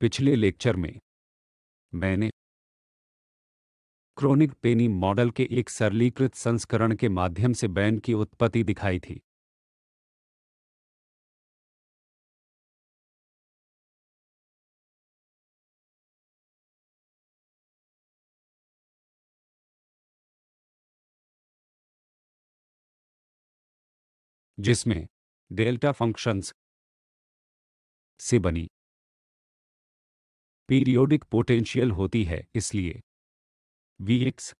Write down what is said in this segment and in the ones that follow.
पिछले लेक्चर में मैंने क्रोनिग पेनी मॉडल के एक सरलीकृत संस्करण के माध्यम से बैंड की उत्पत्ति दिखाई थी। जिसमें डेल्टा फंक्शंस से बनी पीरियोडिक पोटेंशियल होती है, इसलिए Vx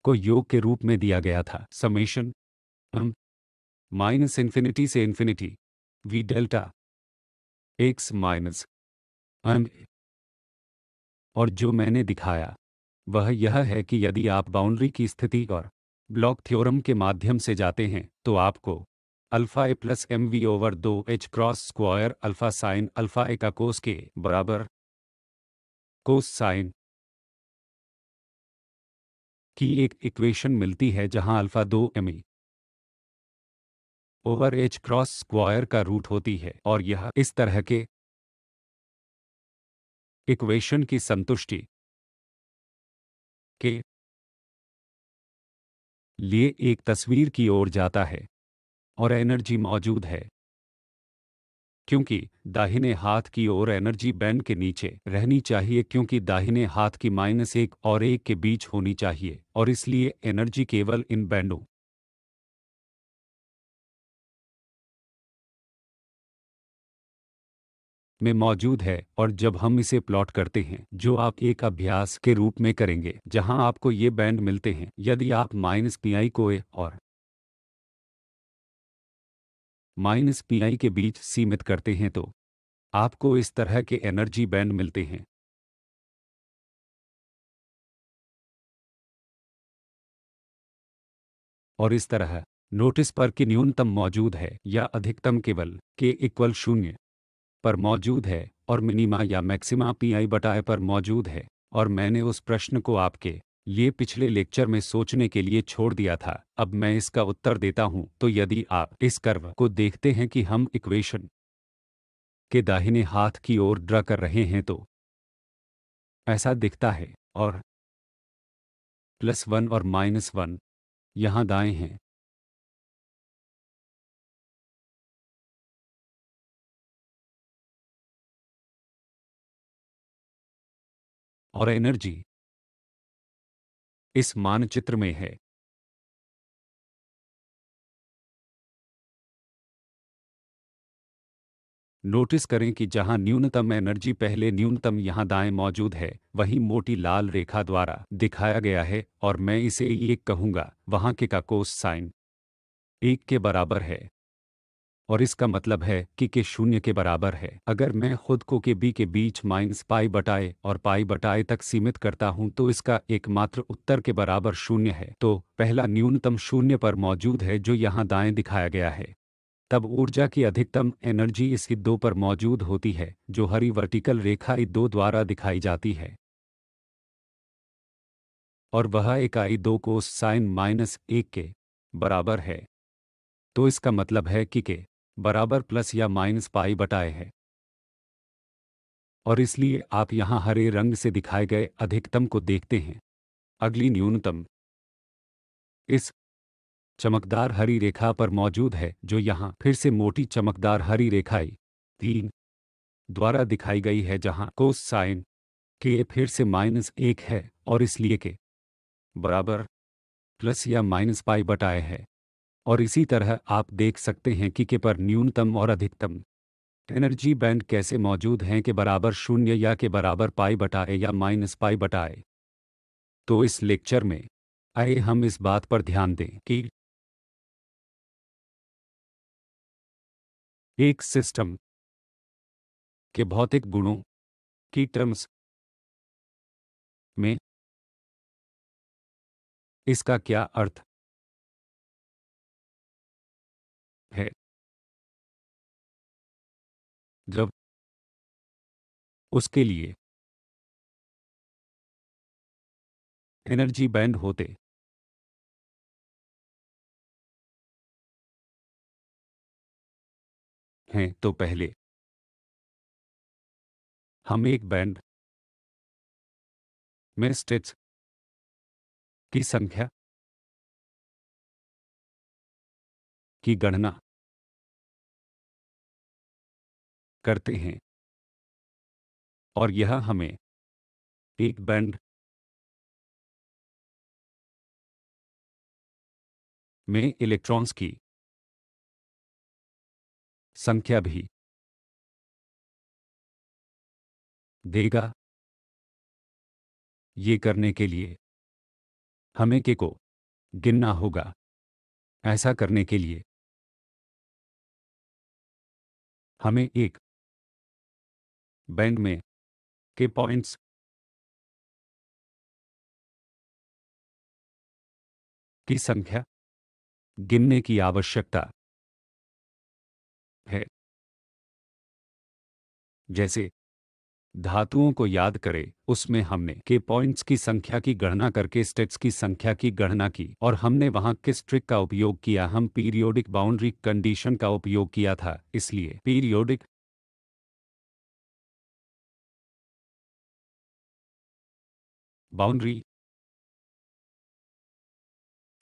को योग के रूप में दिया गया था समेशन माइनस इन्फिनिटी से infinity V delta X minus M. और जो मैंने दिखाया वह यह है कि यदि आप बाउंड्री की स्थिति और ब्लॉक थ्योरम के माध्यम से जाते हैं तो आपको alpha A plus M V over 2 cross square alpha sine alpha A का कोस के बराबर कोस साइन की एक इक्वेशन मिलती है जहां alpha 2 over H cross square का रूट होती है और यह इस तरह के इक्वेशन की संतुष्टि के लिए एक तस्वीर की ओर जाता है और एनर्जी मौजूद है क्योंकि दाहिने हाथ की ओर एनर्जी बैंड के नीचे रहनी चाहिए क्योंकि दाहिने हाथ की -1 और 1 के बीच होनी चाहिए और इसलिए एनर्जी केवल इन बैंडों में मौजूद है। और जब हम इसे प्लॉट करते हैं जो आप एक अभ्यास के रूप में करेंगे जहां आपको ये बैंड मिलते हैं, यदि आप -pi को ए और -pi के बीच सीमित करते हैं तो आपको इस तरह के एनर्जी बैंड मिलते हैं। और इस तरह नोटिस पर कि न्यूनतम मौजूद है या अधिकतम केवल के इक्वल 0 पर मौजूद है और मिनिमा या मैक्सिमा पी बटाए पर मौजूद है। और मैंने उस प्रश्न को आपके लिए पिछले लेक्चर में सोचने के लिए छोड़ दिया था। अब मैं इसका उत्तर देता हूं। तो यदि आप इस कर्व को देखते हैं कि हम इक्वेशन के दाहिने हाथ की ओर ड्रा कर रहे हैं तो ऐसा दिखता है और +1 और -1 यहाँ दाएं हैं। और एनर्जी इस मानचित्र में है। नोटिस करें कि जहां न्यूनतम एनर्जी पहले न्यूनतम यहां दाएं मौजूद है, वहीं मोटी लाल रेखा द्वारा दिखाया गया है और मैं इसे एक कहूंगा, वहां के का कोस साइन 1 के बराबर है। और इसका मतलब है कि के 0 के बराबर है। अगर मैं खुद को के बी के बीच -पाई बटाए और पाई बटाए तक सीमित करता हूं तो इसका एकमात्र उत्तर के बराबर 0 है। तो पहला न्यूनतम 0 पर मौजूद है जो यहां दाएं दिखाया गया है। तब ऊर्जा की अधिकतम एनर्जी इस I2 पर मौजूद होती है जो हरी वर्टिकल रेखा I2 द्वारा दिखाई जाती है और वह एक I2 कोस साइन -1 के बराबर है। तो इसका मतलब है कि के बराबर प्लस या माइनस पाई बटाए है। और इसलिए आप यहां हरे रंग से दिखाए गए अधिकतम को देखते हैं। अगली न्यूनतम इस चमकदार हरी रेखा पर मौजूद है जो यहां फिर से मोटी चमकदार हरी रेखा I3 द्वारा दिखाई गई है जहां कोस साइन के फिर से -1 है और इसलिए के बराबर प्लस या माइनस पाई बटाए है। और इसी तरह आप देख सकते हैं कि के पर न्यूनतम और अधिकतम एनर्जी बैंड कैसे मौजूद हैं के बराबर 0 या के बराबर पाई बटाए या माइनस पाई बटाए। तो इस लेक्चर में आइए हम इस बात पर ध्यान दें कि एक सिस्टम के भौतिक गुणों की टर्म्स में इसका क्या अर्थ है जब उसके लिए एनर्जी बैंड होते हैं। तो पहले हम एक बैंड में स्टेट्स की संख्या की गणना करते हैं और यह हमें एक बैंड में इलेक्ट्रॉन्स की संख्या भी देगा। ये करने के लिए हमें के को गिनना होगा। ऐसा करने के लिए हमें एक बैंड में के पॉइंट्स की संख्या गिनने की आवश्यकता है। जैसे धातुओं को याद करें, उसमें हमने के पॉइंट्स की संख्या की गणना करके स्टेट्स की संख्या की गणना की और हमने वहां किस ट्रिक का उपयोग किया? हम पीरियोडिक बाउंड्री कंडीशन का उपयोग किया था। इसलिए पीरियोडिक बाउंड्री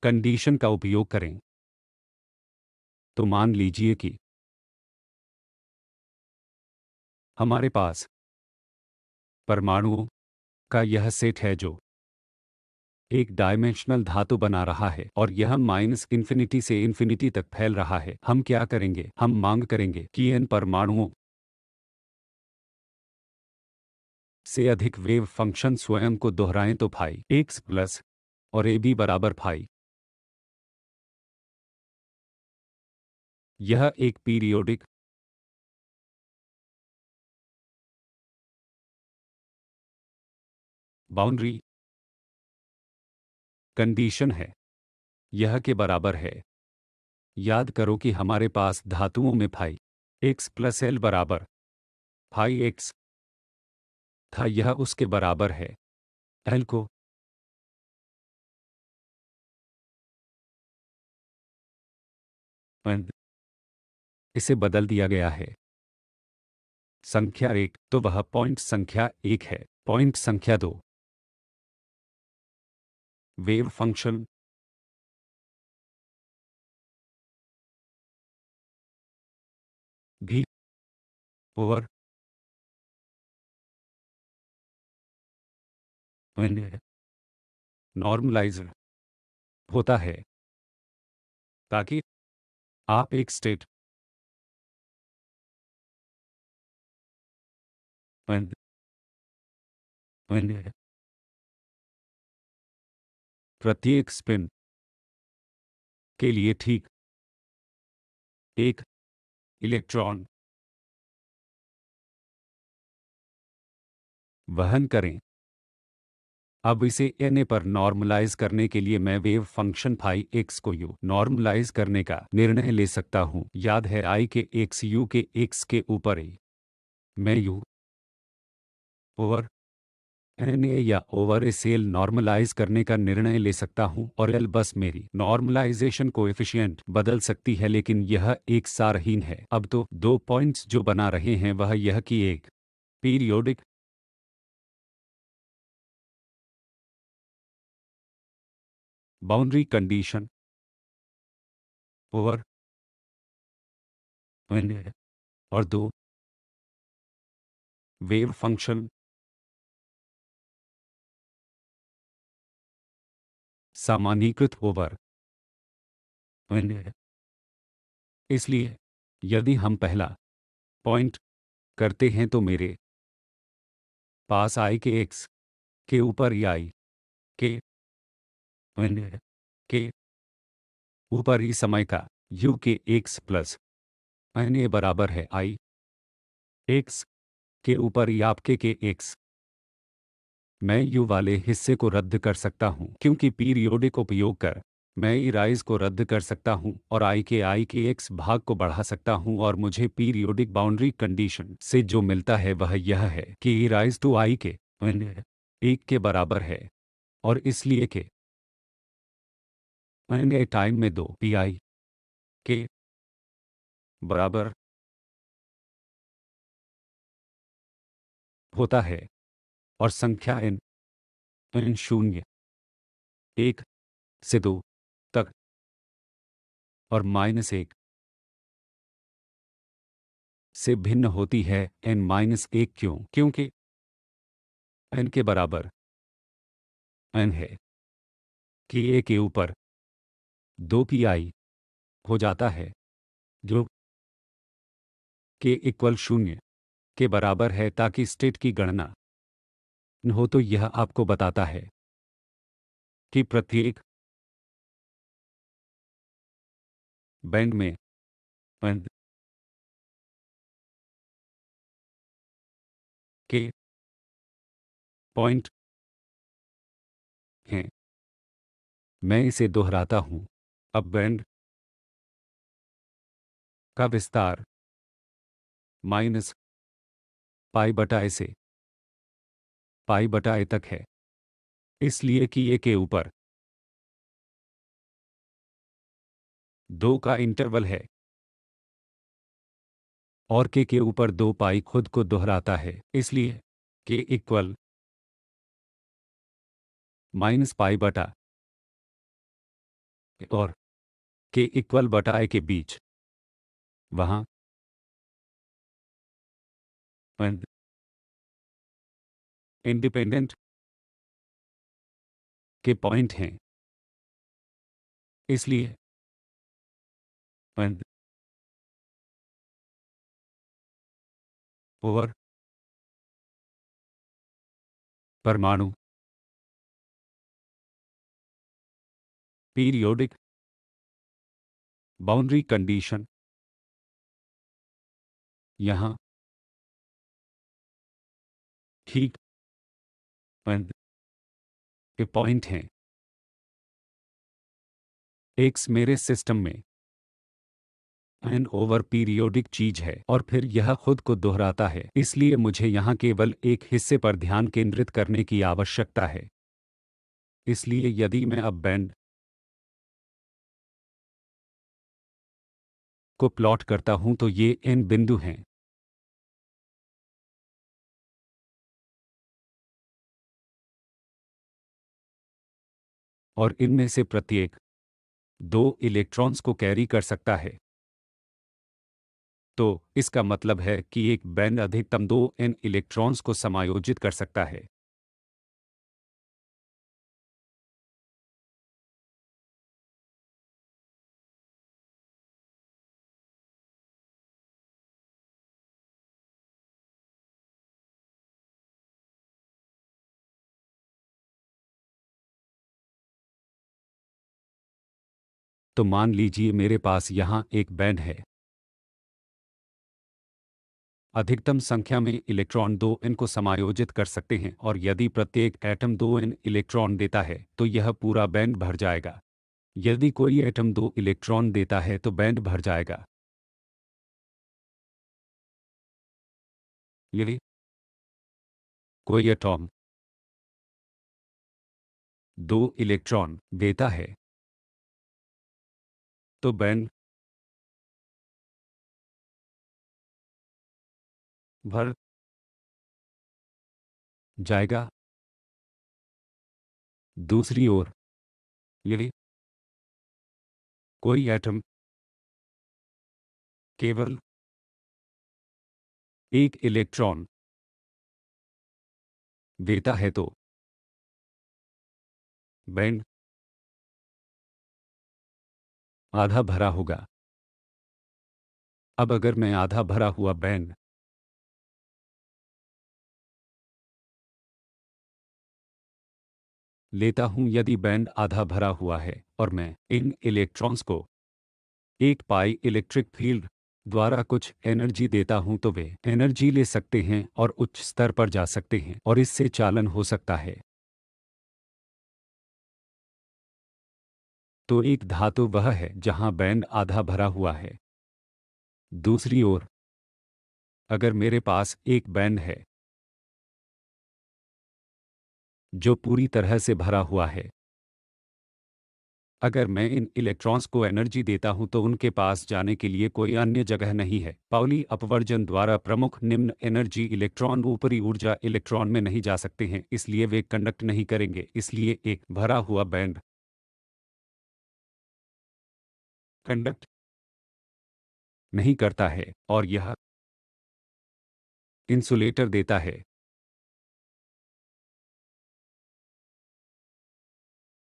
कंडीशन का उपयोग करें तो मान लीजिए कि हमारे पास परमाणुओं का यह सेट है जो एक डायमेंशनल धातु बना रहा है और यह माइनस इन्फिनिटी से इन्फिनिटी तक फैल रहा है। हम क्या करेंगे? हम मांग करेंगे कि इन परमाणुओं से अधिक वेव फंक्शन स्वयं को दोहराएं तो फाई एक्स प्लस और ए बी बराबर फाई। यह एक पीरियोडिक बाउंड्री कंडीशन है। यह के बराबर है। याद करो कि हमारे पास धातुओं में फाई एक्स प्लस एल बराबर फाई एक्स था। यह उसके बराबर है। एल को एन इसे बदल दिया गया है। संख्या एक तो वह पॉइंट संख्या एक है। पॉइंट संख्या दो वेव फंक्शन भी ओवर नॉर्मलाइज होता है ताकि आप एक स्टेट प्रत्येक स्पिन के लिए ठीक एक इलेक्ट्रॉन वहन करें। अब इसे एन पर नॉर्मलाइज करने के लिए मैं वेव फंक्शन फाई एक्स को यू नॉर्मलाइज करने का निर्णय ले सकता हूं। याद है आई के एक्स यू के एक्स के ऊपर ए मैं यू ओवर एन ए या ओवर ए सेल नॉर्मलाइज करने का निर्णय ले सकता हूं और एल बस मेरी नॉर्मलाइजेशन कोएफिशिएंट बदल सकती है, लेकिन यह एक सारहीन है। अब तो दो पॉइंट्स जो बना रहे हैं वह यह कि एक periodic boundary condition over N और दो वेव फंक्शन सामान्यीकृत ओवर एन। इसलिए यदि हम पहला पॉइंट करते हैं तो मेरे पास आई के एक्स के ऊपर ई आई के एन के ऊपर ही समय का यू के एक्स प्लस एन ए बराबर है आई एक्स के ऊपर ई आपके के एक्स। मैं यू वाले हिस्से को रद्द कर सकता हूं क्योंकि पीरियोडिक उपयोग कर मैं ई राइज को रद्द कर सकता हूं और आई के एक्स भाग को बढ़ा सकता हूं और मुझे पीरियोडिक बाउंड्री कंडीशन से जो मिलता है वह यह है कि ई राइज टू आई के एन एक के बराबर है और इसलिए के एन ए टाइम में दो पी आई के बराबर होता है और संख्या n n 0 1 से 2 तक और -1 से भिन्न होती है। n-1 क्यों? क्योंकि n के बराबर n है कि a के ऊपर 2 pi हो जाता है जो k इक्वल 0 के बराबर है ताकि स्टेट की गणना न हो। तो यह आपको बताता है कि प्रत्येक बैंड में n के पॉइंट हैं। मैं इसे दोहराता हूं। अब बैंड का विस्तार माइनस पाई बटा ए से पाई बटा ए तक है, इसलिए कि ए के ऊपर 2 का इंटरवल है और के ऊपर 2 पाई खुद को दोहराता है, इसलिए के इक्वल माइनस पाई बटा ए और के इक्वल बटा ए के बीच वहां n इंडिपेंडेंट के पॉइंट हैं, इसलिए n ओवर परमाणु पीरियोडिक बाउंड्री कंडीशन यहां ठीक n के पॉइंट हैं। x मेरे सिस्टम में n ओवर पीरियोडिक चीज है और फिर यह खुद को दोहराता है, इसलिए मुझे यहां केवल एक हिस्से पर ध्यान केंद्रित करने की आवश्यकता है। इसलिए यदि मैं अब बैंड को प्लॉट करता हूं तो ये n बिंदु हैं। और इनमें से प्रत्येक 2 इलेक्ट्रॉन्स को कैरी कर सकता है। तो इसका मतलब है कि एक बैंड अधिकतम 2 n इलेक्ट्रॉन्स को समायोजित कर सकता है। तो मान लीजिए मेरे पास यहाँ एक बैंड है। अधिकतम संख्या में इलेक्ट्रॉन 2n को समायोजित कर सकते हैं और यदि प्रत्येक एटम 2n इलेक्ट्रॉन देता है तो यह पूरा बैंड भर जाएगा। यदि कोई एटम 2 इलेक्ट्रॉन देता है तो बैंड भर जाएगा। यदि कोई एटॉम 2 इलेक्ट्रॉन देता है तो बैंड भर जाएगा। दूसरी ओर यदि कोई एटम केवल एक इलेक्ट्रॉन देता है तो बैंड आधा भरा होगा। अब अगर मैं आधा भरा हुआ बैंड लेता हूं, यदि बैंड आधा भरा हुआ है और मैं इन इलेक्ट्रॉन्स को एक पाई इलेक्ट्रिक फील्ड द्वारा कुछ एनर्जी देता हूं तो वे एनर्जी ले सकते हैं और उच्च स्तर पर जा सकते हैं और इससे चालन हो सकता है। तो एक धातु वह है जहां बैंड आधा भरा हुआ है। दूसरी ओर अगर मेरे पास एक बैंड है जो पूरी तरह से भरा हुआ है अगर मैं इन इलेक्ट्रॉन्स को एनर्जी देता हूं तो उनके पास जाने के लिए कोई अन्य जगह नहीं है। पाउली अपवर्जन द्वारा प्रमुख निम्न एनर्जी इलेक्ट्रॉन ऊपरी ऊर्जा इलेक्ट्रॉन में नहीं जा सकते हैं, इसलिए वे कंडक्ट नहीं करेंगे। इसलिए एक भरा हुआ बैंड कंडक्ट नहीं करता है और यह इंसुलेटर देता है।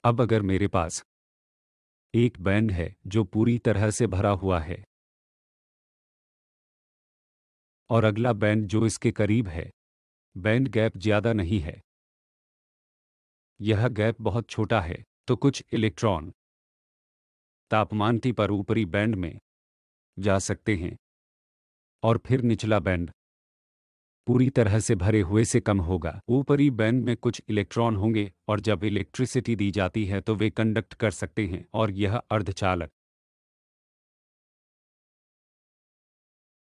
अब अगर मेरे पास एक बैंड है जो पूरी तरह से भरा हुआ है और अगला बैंड जो इसके करीब है, बैंड गैप ज़्यादा नहीं है, यह गैप बहुत छोटा है, तो कुछ इलेक्ट्रॉन तापमान T पर ऊपरी बैंड में जा सकते हैं और फिर निचला बैंड पूरी तरह से भरे हुए से कम होगा। ऊपरी बैंड में कुछ इलेक्ट्रॉन होंगे और जब इलेक्ट्रिसिटी दी जाती है तो वे कंडक्ट कर सकते हैं और यह अर्धचालक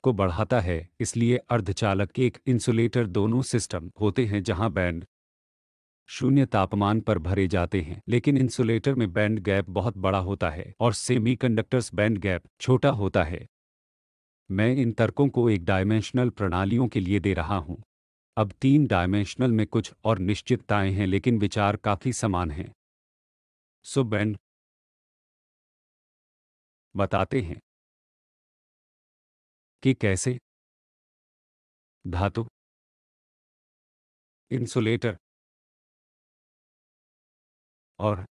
को बढ़ाता है। इसलिए अर्धचालक एक इंसुलेटर दोनों सिस्टम होते हैं जहां बैंड शून्य तापमान पर भरे जाते हैं, लेकिन इंसुलेटर में बैंड गैप बहुत बड़ा होता है और सेमीकंडक्टर्स बैंड गैप छोटा होता है। मैं इन तर्कों को एक डायमेंशनल प्रणालियों के लिए दे रहा हूं। अब तीन डायमेंशनल में कुछ और निश्चितताएं हैं लेकिन विचार काफी समान हैं। सो बैंड बताते हैं कि कैसे धातु इंसुलेटर और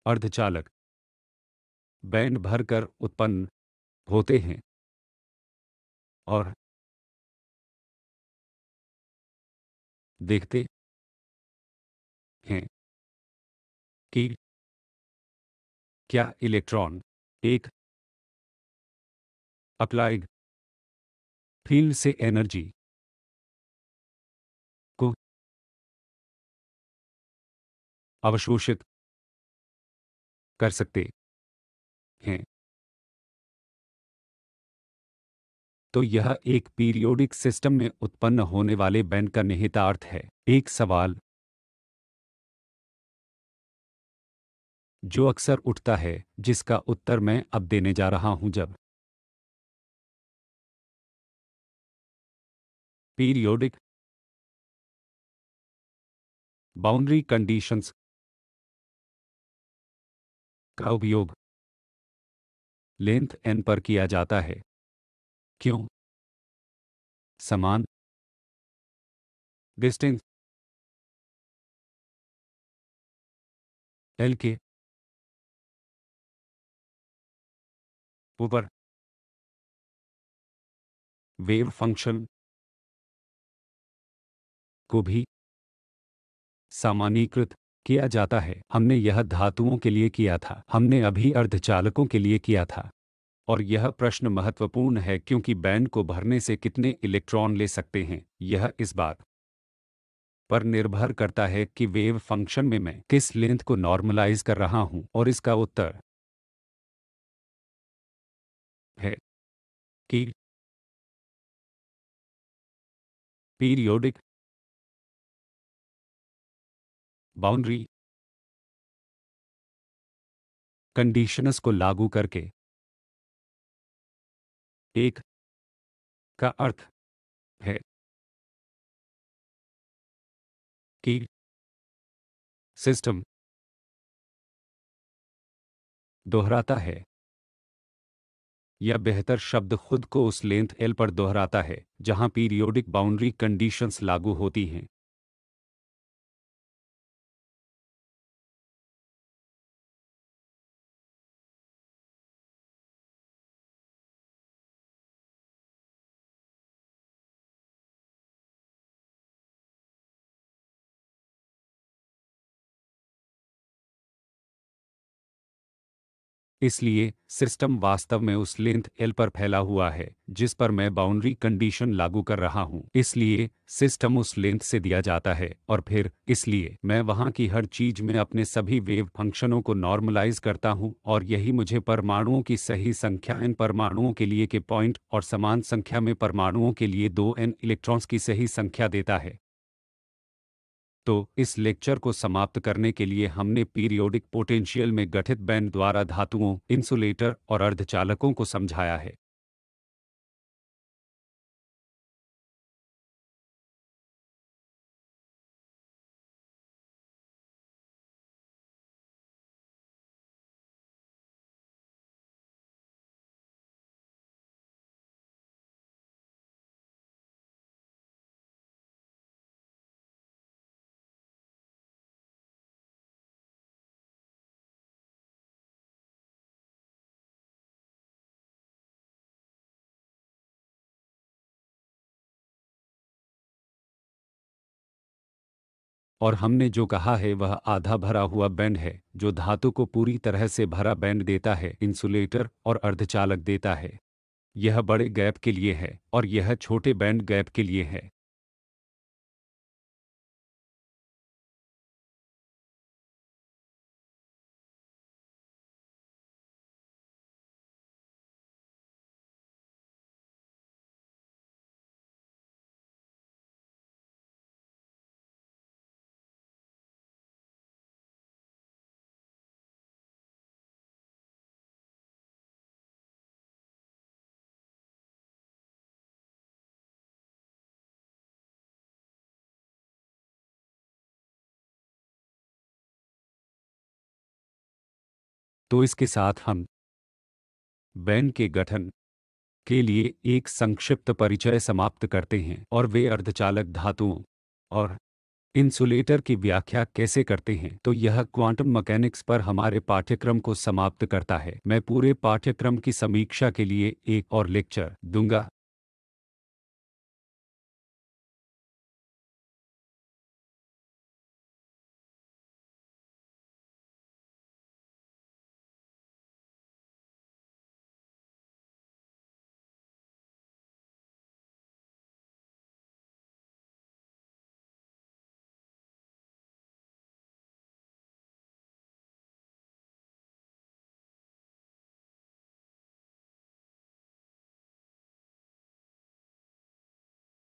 अर्धचालक बैंड भरकर उत्पन्न होते हैं और देखते हैं कि क्या इलेक्ट्रॉन एक अप्लाइड फील्ड से एनर्जी को अवशोषित कर सकते हैं। तो यह एक पीरियोडिक सिस्टम में उत्पन्न होने वाले बैंड का निहितार्थ है। एक सवाल जो अक्सर उठता है, जिसका उत्तर मैं अब देने जा रहा हूं, जब पीरियोडिक बाउंड्री कंडीशंस का उपयोग लेंथ n पर किया जाता है। क्यों? समान डिस्टेंस l के ऊपर वेव फंक्शन को भी सामान्यीकृत किया जाता है। हमने यह धातुओं के लिए किया था, हमने अभी अर्धचालकों के लिए किया था। और यह प्रश्न महत्वपूर्ण है क्योंकि बैंड को भरने से कितने इलेक्ट्रॉन ले सकते हैं, यह इस बात पर निर्भर करता है कि वेव फंक्शन में मैं किस लेंथ को नॉर्मलाइज कर रहा हूं। और इसका उत्तर है कि पीरियोडिक बाउंड्री कंडीशंस को लागू करके एक का अर्थ है कि सिस्टम दोहराता है, या बेहतर शब्द खुद को उस लेंथ एल पर दोहराता है जहां पीरियोडिक बाउंड्री कंडीशंस लागू होती हैं। इसलिए सिस्टम वास्तव में उस लेंथ एल पर फैला हुआ है जिस पर मैं बाउंड्री कंडीशन लागू कर रहा हूं। इसलिए सिस्टम उस लेंथ से दिया जाता है और फिर इसलिए मैं वहां की हर चीज में अपने सभी वेव फंक्शनों को नॉर्मलाइज करता हूं और यही मुझे परमाणुओं की सही संख्या n परमाणुओं के लिए के पॉइंट और समान संख्या में परमाणुओं के लिए 2n इलेक्ट्रॉन्स की सही संख्या देता है। तो इस लेक्चर को समाप्त करने के लिए हमने पीरियोडिक पोटेंशियल में गठित बैंड द्वारा धातुओं, इंसुलेटर और अर्धचालकों को समझाया है। और हमने जो कहा है वह आधा भरा हुआ बैंड है, जो धातु को पूरी तरह से भरा बैंड देता है, इंसुलेटर और अर्धचालक देता है। यह बड़े गैप के लिए है और यह छोटे बैंड गैप के लिए है। तो इसके साथ हम बैंड के गठन के लिए एक संक्षिप्त परिचय समाप्त करते हैं और वे अर्धचालक धातुओं और इंसुलेटर की व्याख्या कैसे करते हैं। तो यह क्वांटम मैकेनिक्स पर हमारे पाठ्यक्रम को समाप्त करता है। मैं पूरे पाठ्यक्रम की समीक्षा के लिए एक और लेक्चर दूंगा।